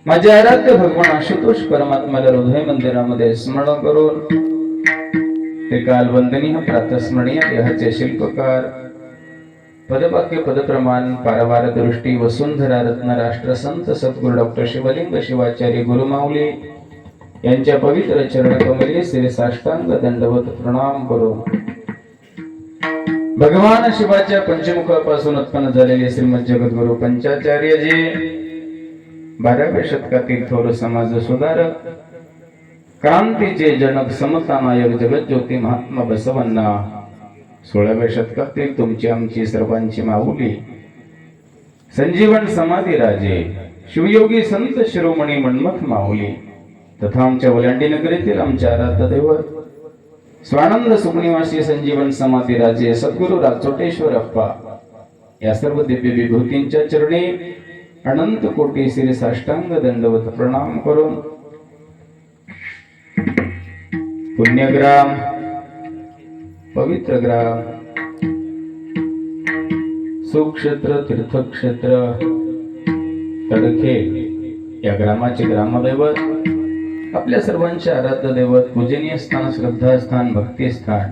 माझे आराध्य भगवान आशुतोष परमात्म्याला हृदय मंदिरामध्ये स्मरण करून ते काल वंदनीय प्रातस्मरणीय देहाचे शिल्पकार पदवाक्य पदप्रमाण पारवार दृष्टी वसुंधरा रत्न राष्ट्रसंत सद्गुरु डॉक्टर शिवलिंग शिवाचार्य गुरुमाऊली यांच्या पवित्र चरण कमली श्री साष्टांग दंडवत प्रणाम करून भगवान शिवाच्या पंचमुखापासून उत्पन्न झालेले श्रीमद जगद्गुरु पंचाचार्यजी 12व्या शतकातील थोर समाज सुधारक क्रांतीचे जनक समता नायक जगज्योती महात्मा बसवण्णा 16व्या शतकातील तुमची आमची सर्वांची माऊली संजीवन समाधी राजे शिवयोगी संत शिरोमणी मन्मथ माऊली तथा आमच्या वलांडी नगरीतील आमच्या आराध्य दैवत स्वानंद सुखनिवासी संजीवन समाधी राजे सद्गुरु राजोटेश्वर अप्पा या सर्व दिव्य विभूतींच्या चरणी अनंत कोटी श्री साष्टांग दंडवत प्रणाम करून पुण्यग्राम पवित्र ग्राम सुक्षेत्र तीर्थक्षेत्र तडखे या ग्रामाचे ग्रामदैवत आपल्या सर्वांचे आराध्य दैवत पूजनीय स्थान श्रद्धास्थान भक्ती स्थान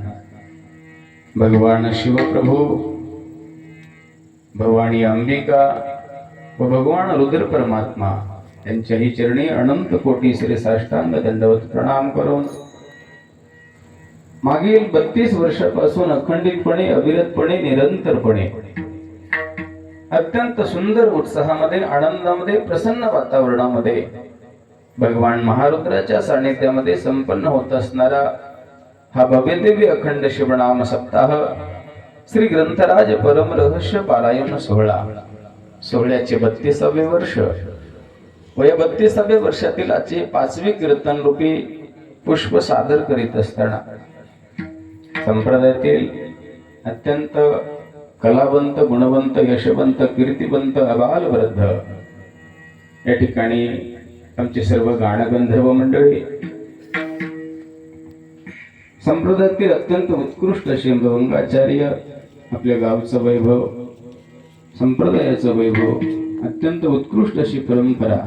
भगवान शिवप्रभू भवानी अंबिका व भगवान रुद्र परमात्मा यांच्याही चरणी अनंत कोटी श्री साष्टांग दंडवत प्रणाम करून मागील 32 वर्षापासून अखंडितपणे अविरतपणे निरंतरपणे अत्यंत सुंदर उत्साहामध्ये आनंदामध्ये प्रसन्न वातावरणामध्ये भगवान महारुद्राच्या सानिध्यामध्ये संपन्न होत असणारा हा भव्यदिव्य अखंड शिवनाम सप्ताह श्री ग्रंथराज परम रहस्य पारायण सोहळ्याचे 32वे वर्ष व या 32व्या वर्षातील आजचे 5वे कीर्तन रूपी पुष्प सादर करीत असताना संप्रदायातील अत्यंत कलावंत गुणवंत यशवंत कीर्तिवंत अबाल वृद्ध या ठिकाणी आमचे सर्व गाणगंधर्व मंडळी संप्रदायातील अत्यंत उत्कृष्ट असे भवंगाचार्य आपल्या गावचं वैभव संप्रदायाचं वैभव अत्यंत उत्कृष्ट अशी परंपरा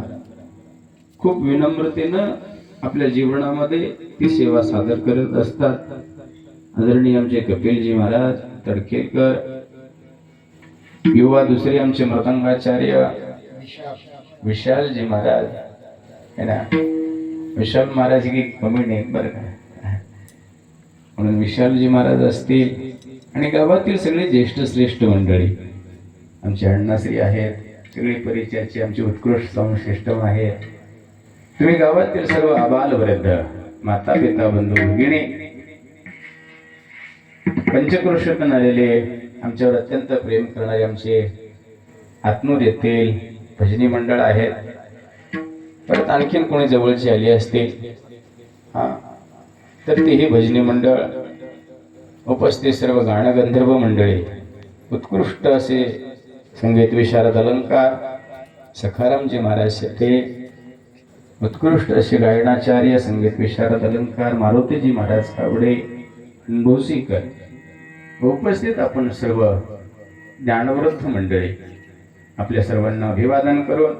खूप विनम्रतेनं आपल्या जीवनामध्ये ती सेवा सादर करत असतात. आदरणीय आमचे कपिलजी महाराज तडखेकर युवा दुसरे आमचे मृदंगाचार्य विशालजी महाराज है ना. विशाल महाराज की कमी नाही बरं का, म्हणून विशालजी महाराज असतील आणि गावातील सगळे ज्येष्ठ श्रेष्ठ मंडळी आमचे अण्णाश्री आहेत, सगळी परिचयाची आमची उत्कृष्ट संश्रेष्ठ आहेत. तुम्ही गावातील सर्व आबाल वृद्ध माता पिता बंधू भगिनी पंचक्रोशीतून आलेले आमच्यावर अत्यंत प्रेम करणारे आमचे आत्नूर येथील भजनी मंडळ आहेत. परत आणखीन कोणी जवळची आली असतील तर तेही भजनी मंडळ उपस्थित सर्व गाणगंधर्व मंडळी उत्कृष्ट असे संगीत विशारद अलंकार सखारामजी महाराज ते उत्कृष्ट असे गायनाचार्य संगीत विशारद अलंकार मारुतीजी महाराज कावडे भोसीकर उपस्थित आपण सर्व ज्ञानवृद्ध मंडळी आपल्या सर्वांना अभिवादन करून